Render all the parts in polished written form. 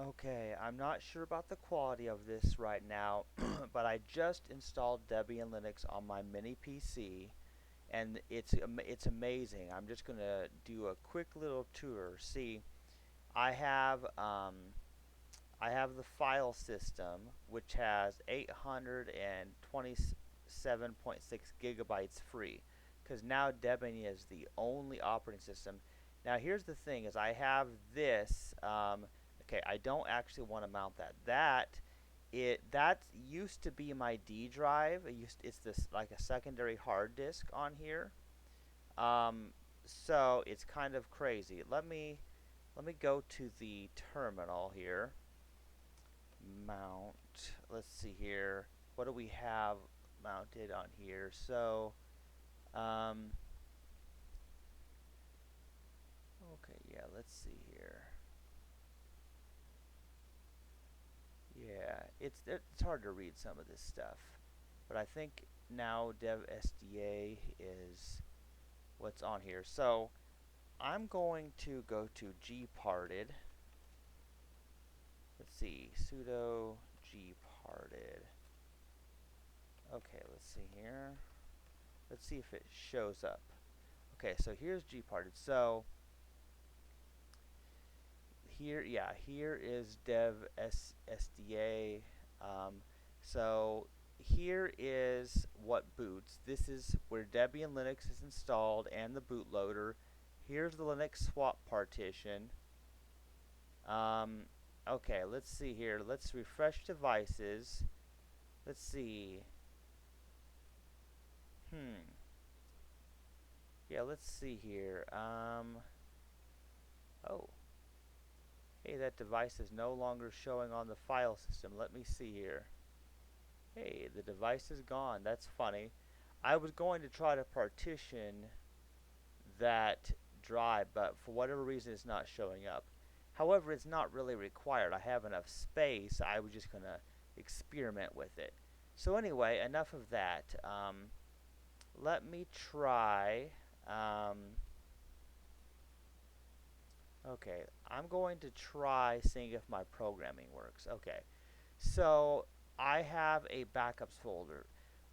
Okay, I'm not sure about the quality of this right now, but I just installed Debian Linux on my mini PC, and it's amazing. I'm just gonna do a quick little tour. See, I have um, I have the file system, which has 827.6 gigabytes free, because now Debian is the only operating system. Now here's the thing: is I have this. Okay, I don't actually want to mount that. That used to be my D drive. It's this like a secondary hard disk on here. Um, so it's kind of crazy. Let me go to the terminal here. Mount. Let's see here. What do we have mounted on here? So, um, okay, yeah, let's see here. Yeah, it's hard to read some of this stuff, but I think now dev SDA is what's on here. So I'm going to go to gparted. Let's see, sudo gparted. Okay, let's see here. Let's see if it shows up. Okay, so here's gparted. So here, yeah, here is dev SDA. Um, so here is what boots. This is where Debian Linux is installed and the bootloader. Here's the Linux swap partition. Um, okay, let's see here. Let's refresh devices. Let's see. Hmm. Yeah, let's see here. Oh. Hey, that device is no longer showing on the file system. Let me see here. Hey, the device is gone. That's funny. I was going to try to partition that drive, but for whatever reason it's not showing up. However, it's not really required. I have enough space. I was just going to experiment with it. So anyway, enough of that. Let me try. Um, okay, I'm going to try seeing if my programming works. Okay, so I have a backups folder.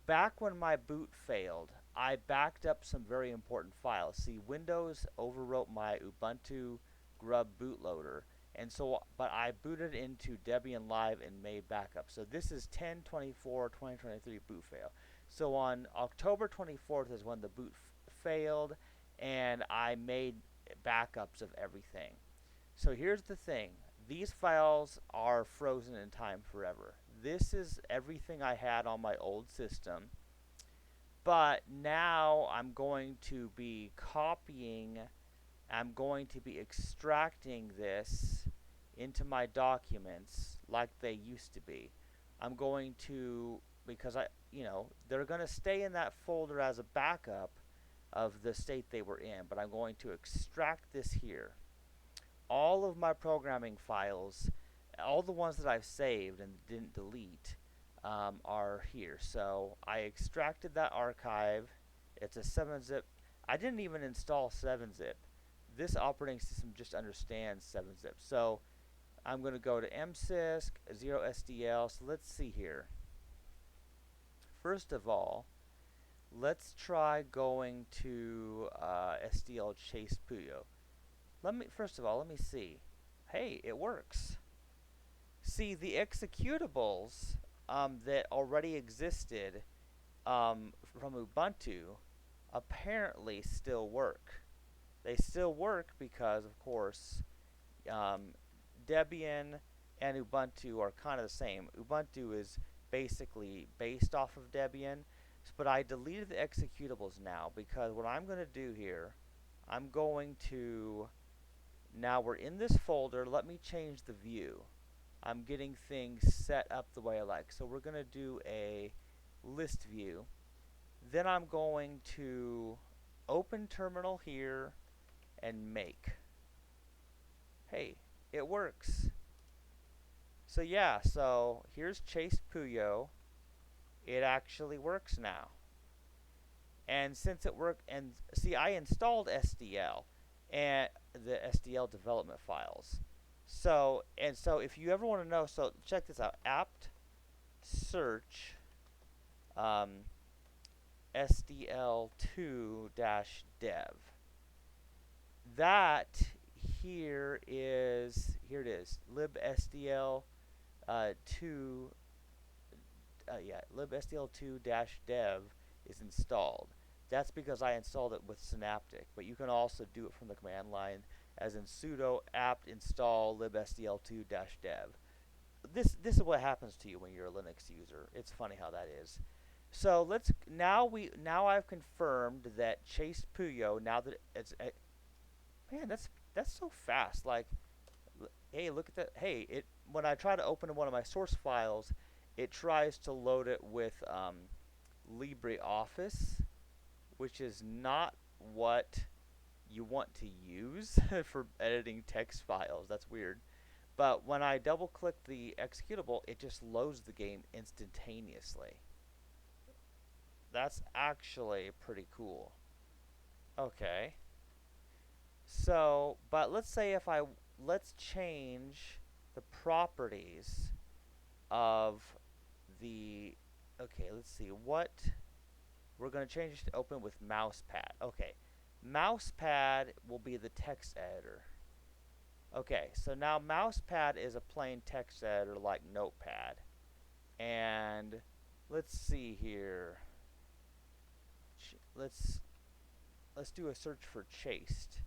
Back when my boot failed, I backed up some very important files. See, Windows overwrote my Ubuntu grub bootloader, and so but I booted into Debian Live and made backups. So this is 10/24/2023 boot fail. So on October 24th is when the boot failed, and I made backups of everything. So here's the thing. These files are frozen in time forever. This is everything I had on my old system. But now I'm going to be copying, I'm going to be extracting this into my documents like they used to be. I'm going to, because they're going to stay in that folder as a backup of the state they were in, but I'm going to extract this here. All of my programming files, all the ones that I've saved and didn't delete, are here. So I extracted that archive. It's a 7-zip. I didn't even install 7-zip. This operating system just understands 7-zip. So I'm going to go to msysc 0SDL. So let's see here. First of all, let's try going to SDL chase Puyo. First of all, let me see. Hey, it works. See, the executables that already existed from Ubuntu apparently still work. They still work because, of course, um, Debian and Ubuntu are kind of the same. Ubuntu is basically based off of Debian, but I deleted the executables now because what I'm going to do here, I'm going to now we're in this folder. Let me change the view. I'm getting things set up the way I like. So we're going to do a list view. Then I'm going to open terminal here and make. Hey, it works. So yeah, so here's Chase Puyo. It actually works now. And since it worked, and see, I installed SDL and the SDL development files. So if you ever want to know, so check this out: apt search um, SDL2-dev. That here it is, libsdl 2 libsdl2-dev is installed. That's because I installed it with Synaptic, but you can also do it from the command line as in sudo apt install libsdl2-dev. This is what happens to you when you're a Linux user. It's funny how that is. So now I've confirmed that Chase Puyo, now that it's man, that's so fast. Like, hey, look at that. Hey, it when I try to open one of my source files, it tries to load it with LibreOffice, which is not what you want to use for editing text files. That's weird. But when I double click the executable, it just loads the game instantaneously. That's actually pretty cool. Okay. So, but let's say let's change the properties of the, okay, let's see, we're going to change it to open with mousepad. Okay, mousepad will be the text editor. Okay, so now mousepad is a plain text editor like Notepad. And let's see here. Let's do a search for chaste.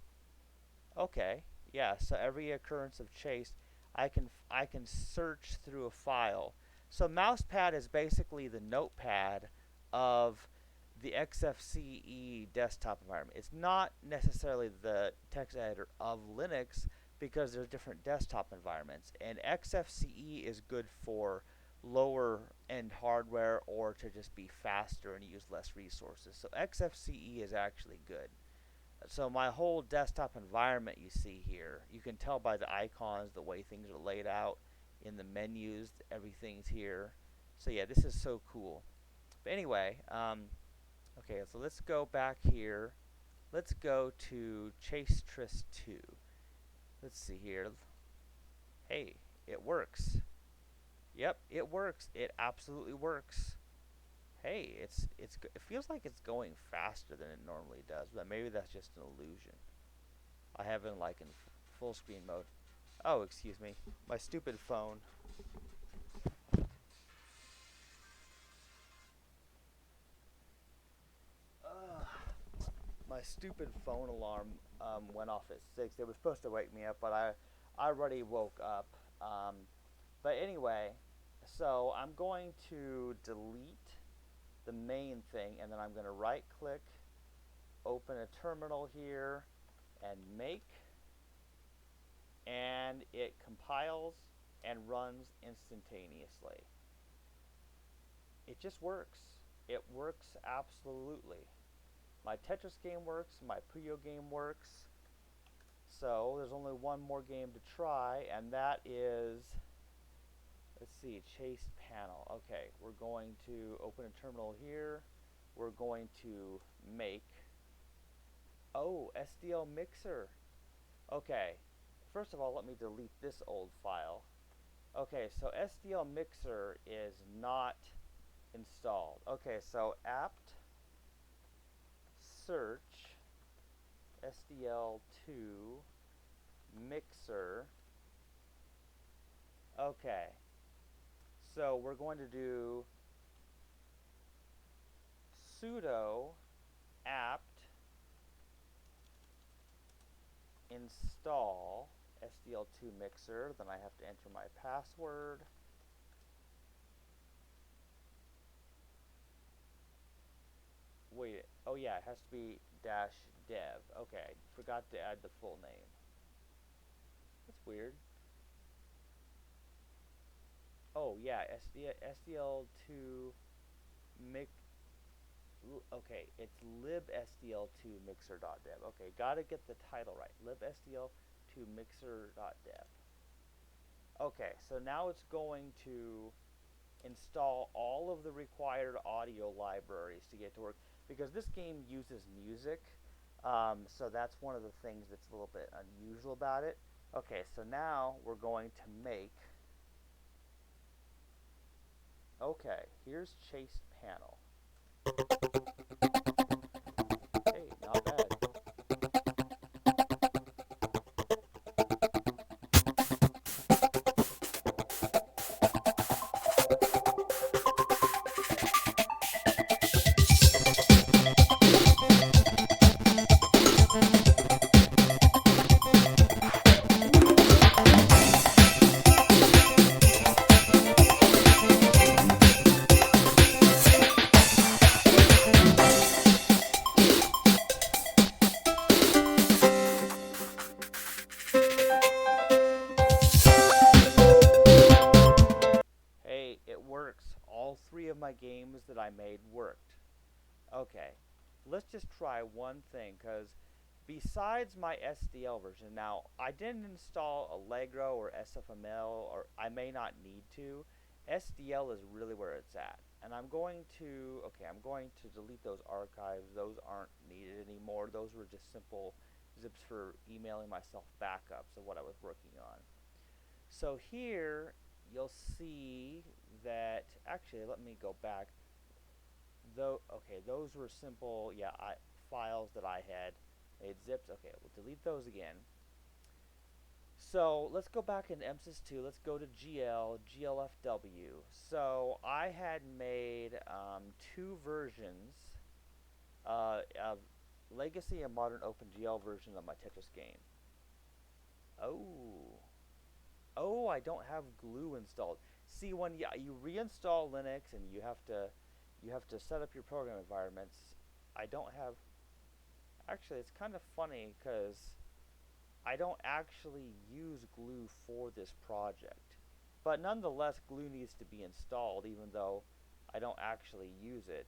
Okay, yeah, so every occurrence of chaste, I can search through a file. So mousepad is basically the notepad of the XFCE desktop environment. It's not necessarily the text editor of Linux because there's different desktop environments. And XFCE is good for lower end hardware or to just be faster and use less resources. So XFCE is actually good. So my whole desktop environment you see here, you can tell by the icons, the way things are laid out in the menus, everything's here. So yeah, this is so cool. But anyway, okay, so let's go back here. Let's go to Chasetress 2. Let's see here. Hey, it works. Yep, it works. It absolutely works. Hey, it feels like it's going faster than it normally does, but maybe that's just an illusion. I have it like in full screen mode. Oh, excuse me. My stupid phone. My stupid phone alarm went off at 6. It was supposed to wake me up, but I already woke up. But anyway, so I'm going to delete the main thing, and then I'm going to right click, open a terminal here, and make, and it compiles and runs instantaneously. It just works. It works absolutely. My Tetris game works, my Puyo game works. So there's only one more game to try, and that is, let's see, Chase Panel. Okay, we're going to open a terminal here. We're going to make, oh, SDL Mixer. Okay, first of all, let me delete this old file. Okay, so SDL Mixer is not installed. Okay, so apt search SDL2 mixer. Okay, so we're going to do sudo apt install SDL2 mixer. Then I have to enter my password. Wait, oh yeah, it has to be -dev. Okay, forgot to add the full name. That's weird. Oh yeah, SDL2 mix. Okay, it's libsdl2 mixer.dev. Okay, gotta get the title right. libsdl2 mixer.dev. Okay, so now it's going to install all of the required audio libraries to get to work because this game uses music. So that's one of the things that's a little bit unusual about it. Okay, so now we're going to make, okay, here's chase panel. Hey, not bad. Hey, it works. All three of my games that I made worked. Okay, let's just try one thing, because besides my SDL version, now I didn't install Allegro or SFML, or I may not need to. SDL is really where it's at. And I'm going to, okay, I'm going to delete those archives. Those aren't needed anymore. Those were just simple zips for emailing myself backups of what I was working on. So here you'll see that, actually, let me go back. Though, okay, those were simple, yeah, files that I had made zips. Okay, we'll delete those again. So let's go back in MSys2. Let's go to GLFW. So I had made two versions of Legacy and Modern OpenGL version of my Tetris game. Oh, I don't have glue installed. See, when you reinstall Linux and you have to set up your program environments. I don't have. Actually, it's kind of funny because I don't actually use glue for this project. But nonetheless, glue needs to be installed even though I don't actually use it.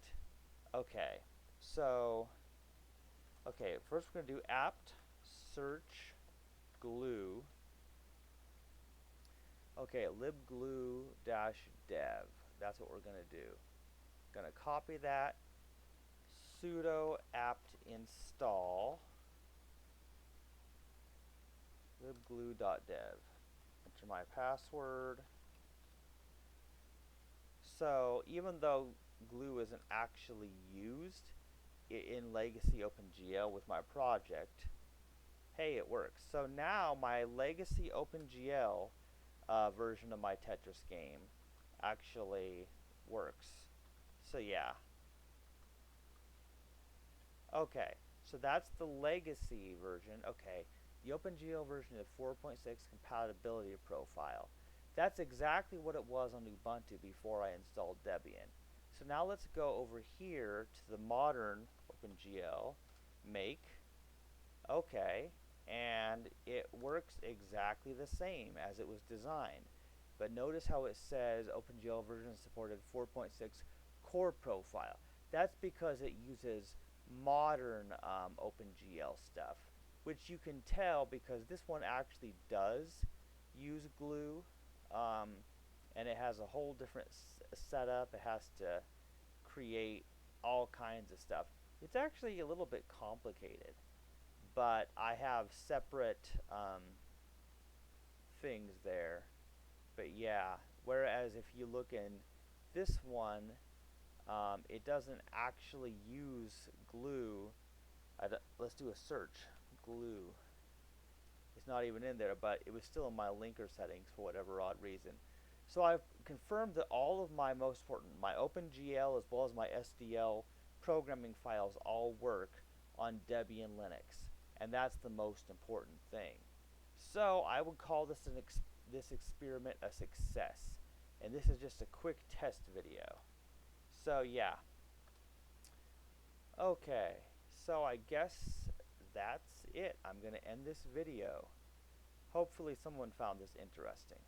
Okay, so, okay, first we're going to do apt search glue. Okay, libglue-dev. That's what we're going to do. Going to copy that. Sudo apt install libglue.dev. Enter my password. So even though glue isn't actually used in Legacy OpenGL with my project, hey, it works. So now my Legacy OpenGL version of my Tetris game actually works. So yeah. Okay, so that's the Legacy version. Okay, the OpenGL version is 4.6 compatibility profile. That's exactly what it was on Ubuntu before I installed Debian. So now let's go over here to the modern OpenGL, make, okay, and it works exactly the same as it was designed. But notice how it says OpenGL version supported 4.6 core profile. That's because it uses modern OpenGL stuff, which you can tell because this one actually does use glue, um, and it has a whole different setup. It has to create all kinds of stuff. It's actually a little bit complicated, but I have separate things there. But yeah, whereas if you look in this one, it doesn't actually use glue. Let's do a search. Glue. It's not even in there, but it was still in my linker settings for whatever odd reason. So I've confirmed that all of my most important, my OpenGL as well as my SDL programming files all work on Debian Linux. And that's the most important thing. So I would call this this experiment a success. And this is just a quick test video. So yeah. Okay. So I guess that's it. I'm going to end this video. Hopefully someone found this interesting.